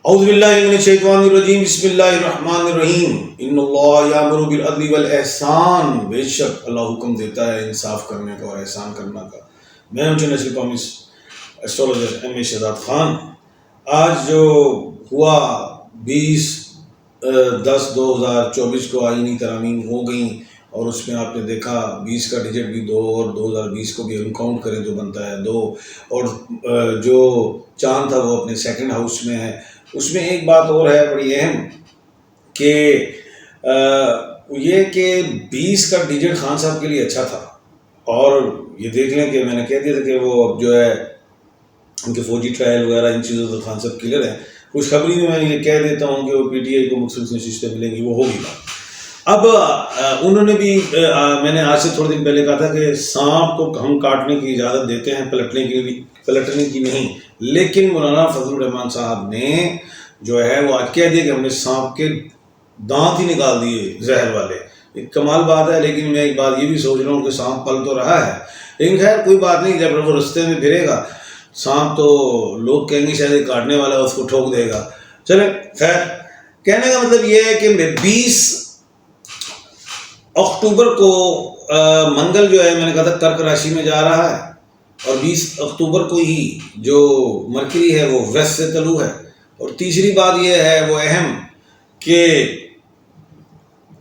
اعوذ باللہ من الشیطان الرجیم بسم اللہ الرحمن الرحیم ان اللہ یامر بالعدل والاحسان، بے شک اللہ حکم دیتا ہے انصاف کرنے کا اور احسان کرنے کا۔ میں ہوں نصیر پامس ایسٹرولوجر ایم اے شہزاد خان۔ آج جو ہوا 20/10/2024 کو آئینی ترامیم ہو گئیں، اور اس میں آپ نے دیکھا 20 کا ڈیجٹ بھی 2 اور 2020 کو بھی ہم کاؤنٹ کریں تو بنتا ہے 2، اور جو چاند تھا وہ اپنے سیکنڈ ہاؤس میں ہے۔ اس میں ایک بات اور ہے بڑی اہم کہ یہ کہ 20 کا ڈیجٹ خان صاحب کے لیے اچھا تھا، اور یہ دیکھ لیں کہ میں نے کہہ دیا تھا کہ وہ اب جو ہے ان کے فوجی ٹرائل وغیرہ ان چیزوں سے خان صاحب کلیئر ہے۔ خوشخبری میں یہ کہہ دیتا ہوں کہ وہ پی ٹی آئی کو مخصوص نشستیں ملیں گی، وہ ہوگی بات۔ اب انہوں نے بھی میں نے آج سے تھوڑے دن پہلے کہا تھا کہ سانپ کو ہم کاٹنے کی اجازت دیتے ہیں، پلٹنے کی نہیں، لیکن مولانا فضل الرحمان صاحب نے جو ہے وہ آج کہہ دیا کہ ہم نے سانپ کے دانت ہی نکال دیے زہر والے۔ ایک کمال بات ہے، لیکن میں ایک بات یہ بھی سوچ رہا ہوں کہ سانپ پل تو رہا ہے، لیکن خیر کوئی بات نہیں، جب وہ رستے میں پھرے گا سانپ تو لوگ کہیں گے شاید کاٹنے والا اس کو ٹھوک دے گا۔ چلیں خیر، کہنے کا مطلب یہ ہے کہ 20 اکتوبر کو منگل جو ہے میں نے کہا تھا کرک راشی میں جا رہا ہے، اور 20 اکتوبر کو ہی جو مرکری ہے وہ ویسٹ سے طلوع ہے۔ اور تیسری بات یہ ہے وہ اہم کہ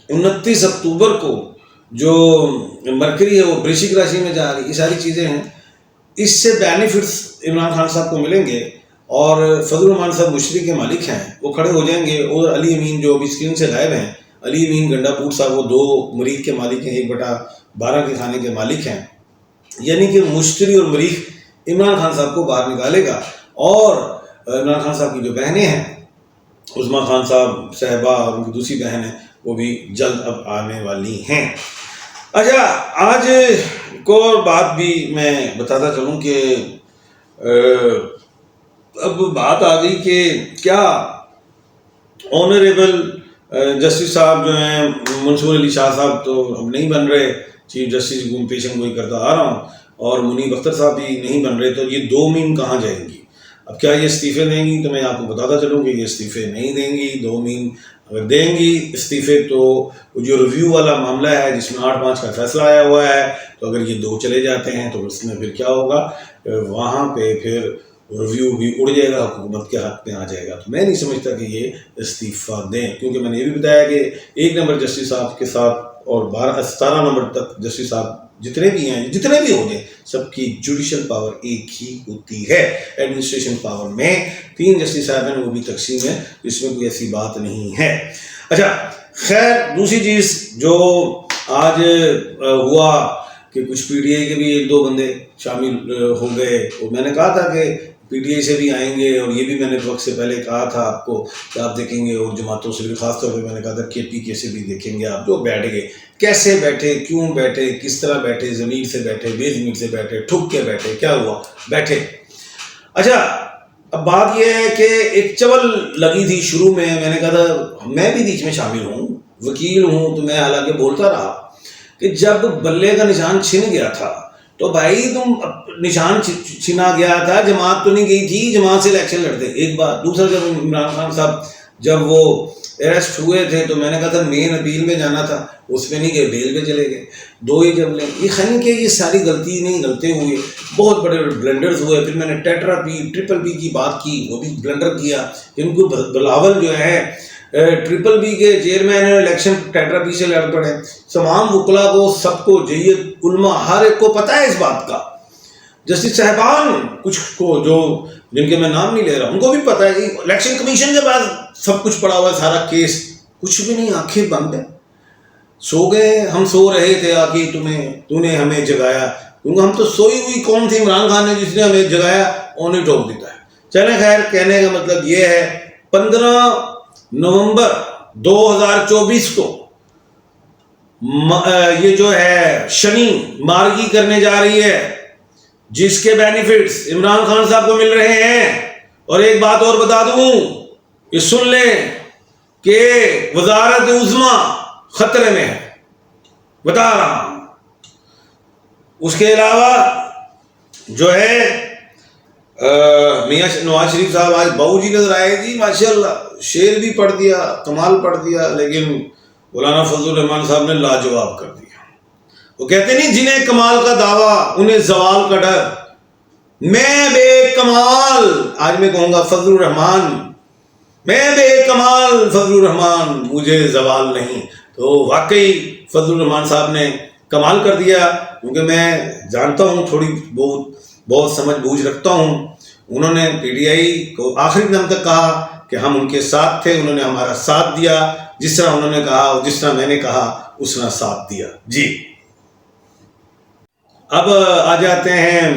29 اکتوبر کو جو مرکری ہے وہ برشک راشی میں جا رہی۔ یہ ساری چیزیں ہیں، اس سے بینیفٹس عمران خان صاحب کو ملیں گے، اور فضل الرحمان صاحب مشتری کے مالک ہیں، وہ کھڑے ہو جائیں گے، اور علی امین جو ابھی اسکرین سے غائب ہیں، علی امین گنڈا پور صاحب، وہ 2 مریخ کے مالک ہیں، 1/12 کے کھانے کے مالک ہیں، یعنی کہ مشتری اور مریخ عمران خان صاحب کو باہر نکالے گا۔ اور عمران خان صاحب کی جو بہنیں ہیں، عظمیٰ خان صاحب صاحبہ اور ان کی دوسری بہن ہے، وہ بھی جلد اب آنے والی ہیں۔ اچھا، آج کو بات بھی میں بتاتا چلوں کہ اب بات آ گئی کہ کیا آنریبل جسٹس صاحب جو ہیں منصور علی شاہ صاحب تو اب نہیں بن رہے چیف جسٹس، پیشن گوئی کرتا آ رہا ہوں، اور منیب اختر صاحب بھی نہیں بن رہے، تو یہ 2 مین کہاں جائیں گی؟ اب کیا یہ استعفے دیں گی؟ تو میں آپ کو بتاتا چلوں کہ یہ استعفے نہیں دیں گی۔ 2 مین اگر دیں گی استعفے تو جو ریویو والا معاملہ ہے جس میں 8/5 کا فیصلہ آیا ہوا ہے، تو اگر یہ 2 چلے جاتے ہیں تو اس میں پھر کیا ہوگا؟ وہاں پہ پھر ریویو بھی اڑ جائے گا، حکومت کے حق میں آ جائے گا۔ تو میں نہیں سمجھتا کہ یہ استعفیٰ دیں، کیونکہ میں نے یہ بھی بتایا کہ 1 نمبر جسٹس صاحب کے ساتھ اور 17 نمبر تک جسٹس صاحب جتنے بھی ہیں، جتنے بھی ہوں گے، سب کی جوڈیشل پاور ایک ہی ہوتی ہے۔ ایڈمنسٹریشن پاور میں 3 جسٹس صاحب ہیں، وہ بھی تقسیم ہے، اس میں کوئی ایسی بات نہیں ہے۔ اچھا خیر، دوسری چیز جو آج ہوا کہ کچھ پی ٹی آئی کے بھی 1-2 بندے شامل ہو گئے، اور میں نے کہا تھا کہ پی ٹی آئی سے بھی آئیں گے، اور یہ بھی میں نے وقت سے پہلے کہا تھا آپ کو کہ آپ دیکھیں گے، اور جماعتوں سے بھی، خاص طور پہ میں نے کہا تھا کے پی کے سے بھی دیکھیں گے آپ، جو بیٹھ گئے، کیسے بیٹھے، کیوں بیٹھے، کس طرح بیٹھے، ضمیر سے بیٹھے، بے ضمیر سے بیٹھے، ٹھک کے بیٹھے، کیا ہوا، بیٹھے۔ اچھا، اب بات یہ ہے کہ ایک چول لگی تھی شروع میں نے کہا تھا، میں بھی بیچ میں شامل ہوں، وکیل ہوں، تو میں حالانکہ بولتا رہا کہ جب بلے کا نشان چھن گیا تھا تو بھائی تم نشان چھنا گیا تھا، جماعت تو نہیں گئی تھی، جماعت سے الیکشن لڑتے، ایک بات۔ دوسرا، جب عمران خان صاحب جب وہ اریسٹ ہوئے تھے تو میں نے کہا تھا مین اپیل میں جانا تھا، اس میں نہیں گئے، بیل پہ چلے گئے، 2 ہی جب لیں۔ یہ خن کے یہ ساری غلطی نہیں، غلطے ہوئے، بہت بڑے بلنڈرز ہوئے۔ پھر میں نے ٹیٹرا پی، ٹرپل پی کی بات کی، وہ بھی بلنڈر کیا، جن کو بلاول جو ہے ٹرپل بی کے چیئرمین ہیں، الیکشن ٹیٹرا پی سے لڑ پڑے۔ تمام وکلا کو، سب کو، جیت علماء، ہر ایک کو پتہ ہے اس بات کا۔ جسٹس صاحبان کچھ کو جو جن کے میں نام نہیں لے رہا، ان کو بھی پتہ ہے، الیکشن کمیشن کے بعد سب کچھ پڑا ہوا ہے، سارا کیس، کچھ بھی نہیں، آنکھیں بند ہیں، سو گئے، ہم سو رہے تھے، آ کے تو نے ہمیں جگایا، کیونکہ ہم تو سوئی ہوئی قوم تھی، عمران خان نے جس نے ہمیں جگایا انہیں ٹھوک دیتا ہے۔ چلیں خیر، کہنے کا مطلب یہ ہے 15 نومبر 2024 کو یہ جو ہے شنی مارگی کرنے جا رہی ہے، جس کے بینیفٹس عمران خان صاحب کو مل رہے ہیں۔ اور ایک بات اور بتا دوں، یہ سن لیں کہ وزارت عظمیٰ خطرے میں ہے، بتا رہا ہوں۔ اس کے علاوہ جو ہے میاں نواز شریف صاحب آج باؤ جی نظر آئے جی، ماشاءاللہ شعر بھی پڑھ دیا، کمال پڑھ دیا، لیکن مولانا فضل الرحمان صاحب نے لاجواب کر دیا۔ وہ کہتے نہیں جنہیں کمال کا دعویٰ انہیں زوال کا ڈر، میں بے کمال، آج میں کہوں گا فضل الرحمان، میں بے کمال فضل الرحمان، مجھے زوال نہیں۔ تو واقعی فضل الرحمان صاحب نے کمال کر دیا، کیونکہ میں جانتا ہوں تھوڑی بہت سمجھ بوجھ رکھتا ہوں۔ انہوں نے پی ٹی آئی کو آخری دم تک کہا کہ ہم ان کے ساتھ تھے، انہوں نے ہمارا ساتھ دیا، جس طرح انہوں نے کہا اور جس طرح میں نے کہا اس طرح ساتھ دیا جی۔ اب آ جاتے ہیں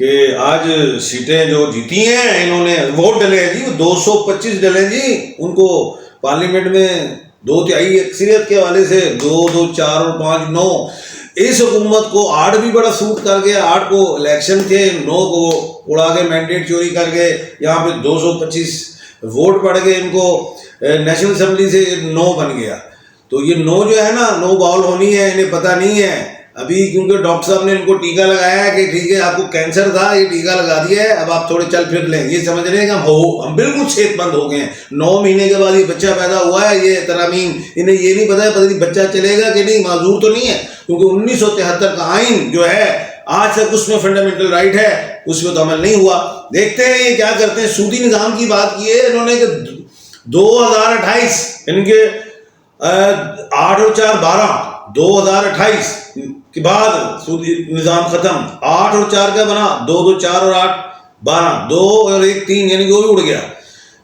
کہ آج سیٹیں جو جیتی ہیں انہوں نے، ووٹ ڈلے ہیں جی، 225 ڈلے جی، ان کو پارلیمنٹ میں 2/3 اکثریت کے حوالے سے 2 2 4 اور 5 9۔ اس حکومت کو 8 بھی بڑا سوٹ کر گیا، 8 کو الیکشن تھے، 9 کو اڑا کے مینڈیٹ چوری کر گئے، یہاں پہ 225 ووٹ پڑ گئے ان کو، نیشنل اسمبلی سے 9 بن گیا۔ تو یہ 9 جو ہے نا 9 باؤل ہونی ہے، انہیں پتہ نہیں ہے ابھی، کیونکہ ڈاکٹر صاحب نے ان کو ٹیکہ لگایا ہے کہ ٹھیک ہے آپ کو کینسر تھا، یہ ٹیکہ لگا دیا ہے، اب آپ تھوڑے چل پھر لیں، یہ سمجھ رہے ہیں کہ ہم بالکل صحت مند ہو گئے ہیں۔ 9 مہینے کے بعد یہ بچہ پیدا ہوا ہے، یہ ترامیم، انہیں یہ نہیں پتا ہے پتہ نہیں بچہ چلے گا کہ نہیں، معذور تو نہیں ہے، کیونکہ 1973 کا آئین جو ہے آج تک اس میں فنڈامنٹل رائٹ ہے، اس میں تو عمل نہیں ہوا۔ دیکھتے ہیں یہ کیا کرتے ہیں۔ سودی نظام کی بات کی ہے انہوں نے کہ 2028 ان کے 8 اور 4 12، 2028 کے بعد سودی نظام ختم، 8 اور 4 کا بنا 2 2 4 اور 8 12، 2 اور 1 3، یعنی کہ وہ بھی اڑ گیا۔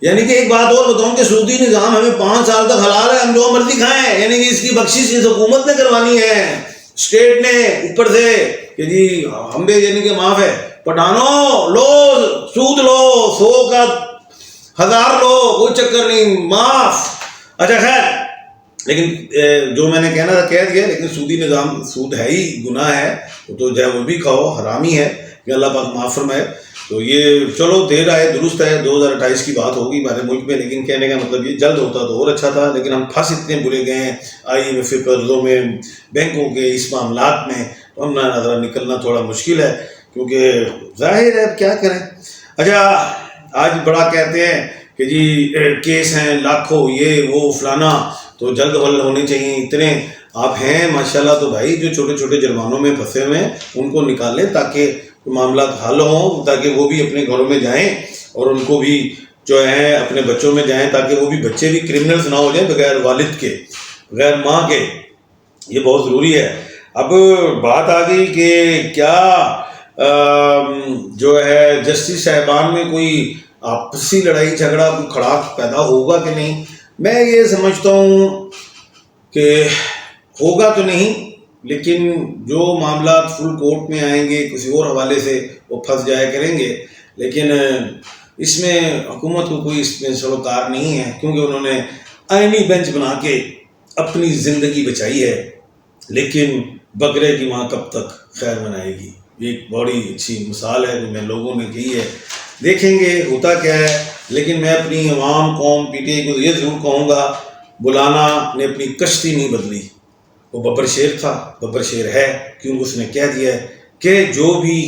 یعنی کہ ایک بات اور بتاؤں کہ سودی نظام ہمیں 5 سال تک حلال ہے، ہم جو مرضی کھائیں، یعنی کہ اس کی بخشش اس حکومت نے کروانی ہے، اسٹیٹ نے اوپر سے کہ جی ہم بھی یعنی کہ معاف ہے، پٹھانوں لو سود لو، 100 کا 1000 لو، کوئی چکر نہیں، معاف۔ اچھا خیر، لیکن جو میں نے کہنا تھا کہہ دیا، لیکن سودی نظام سود ہے ہی گناہ ہے، تو جو ہے وہ بھی کھاؤ، حرامی ہے، کہ اللہ پاک معاف فرمائے۔ تو یہ چلو دیر آئے درست ہے، 2028 کی بات ہوگی ہمارے ملک میں، لیکن کہنے کا مطلب یہ جلد ہوتا تو اور اچھا تھا، لیکن ہم پھنس اتنے برے گئے ہیں IMF کے قرضوں میں، بینکوں کے اس معاملات میں، تو ہم نہ نکلنا تھوڑا مشکل ہے، کیونکہ ظاہر ہے کیا کریں۔ اچھا آج بڑا کہتے ہیں کہ جی کیس ہیں لاکھوں، یہ وہ فلانا، تو جلد حل ہونے چاہیے، اتنے آپ ہیں ماشاءاللہ، تو بھائی جو چھوٹے چھوٹے جرمانوں میں پھنسے ہوئے ہیں ان کو نکالیں تاکہ معاملات حل ہوں، تاکہ وہ بھی اپنے گھروں میں جائیں اور ان کو بھی جو ہے اپنے بچوں میں جائیں، تاکہ وہ بھی بچے بھی کرمنلز نہ ہو جائیں بغیر والد کے، بغیر ماں کے، یہ بہت ضروری ہے۔ اب بات آ گئی کہ کیا جو ہے جسٹس صاحبان میں کوئی آپسی لڑائی جھگڑا کوئی کھڑا پیدا ہوگا کہ نہیں، میں یہ سمجھتا ہوں کہ ہوگا تو نہیں، لیکن جو معاملات فل کورٹ میں آئیں گے کسی اور حوالے سے وہ پھنس جایا کریں گے، لیکن اس میں حکومت کو کوئی اس میں سروکار نہیں ہے، کیونکہ انہوں نے آئینی بینچ بنا کے اپنی زندگی بچائی ہے، لیکن بکرے کی ماں کب تک خیر منائے گی، یہ ایک بڑی اچھی مثال ہے جو میں لوگوں نے کی ہے، دیکھیں گے ہوتا کیا ہے۔ لیکن میں اپنی عوام قوم PTI کو یہ ضرور کہوں گا، مولانا نے اپنی کشتی نہیں بدلی، وہ ببر شیر تھا، ببر شیر ہے، کیونکہ اس نے کہہ دیا ہے کہ جو بھی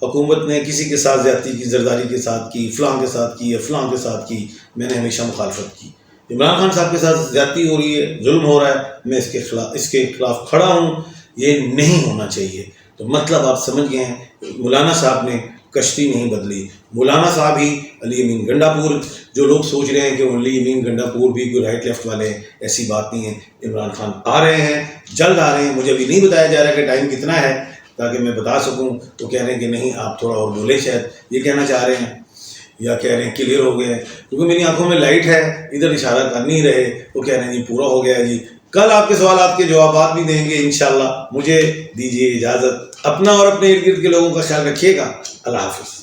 حکومت نے کسی کے ساتھ زیادتی کی، زرداری کے ساتھ کی، فلاں کے ساتھ کی یا فلاں کے ساتھ کی، میں نے ہمیشہ مخالفت کی۔ عمران خان صاحب کے ساتھ زیادتی ہو رہی ہے، ظلم ہو رہا ہے، میں اس کے خلاف کھڑا ہوں، یہ نہیں ہونا چاہیے۔ تو مطلب آپ سمجھ گئے ہیں، مولانا صاحب نے کشتی نہیں بدلی، مولانا صاحب ہی علی امین گنڈا پور، جو لوگ سوچ رہے ہیں کہ علی امین گنڈا پور بھی کوئی رائٹ لیفٹ والے ہیں، ایسی بات نہیں ہے۔ عمران خان آ رہے ہیں، جلد آ رہے ہیں، مجھے ابھی نہیں بتایا جا رہا کہ ٹائم کتنا ہے تاکہ میں بتا سکوں، تو کہہ رہے ہیں کہ نہیں آپ تھوڑا اور بولے، شاید یہ کہنا چاہ رہے ہیں، یا کہہ رہے ہیں کلیئر ہو گیا ہے، کیونکہ میری آنکھوں میں لائٹ ہے، ادھر اشارہ کر نہیں رہے، وہ کہہ رہے ہیں جی پورا ہو گیا ہے جی۔ کل آپ کے سوالات کے جوابات بھی دیں گے انشاءاللہ۔ مجھے دیجیے اجازت، اپنا اور اپنے ارد گرد کے لوگوں کا خیال رکھیے گا، اللہ حافظ۔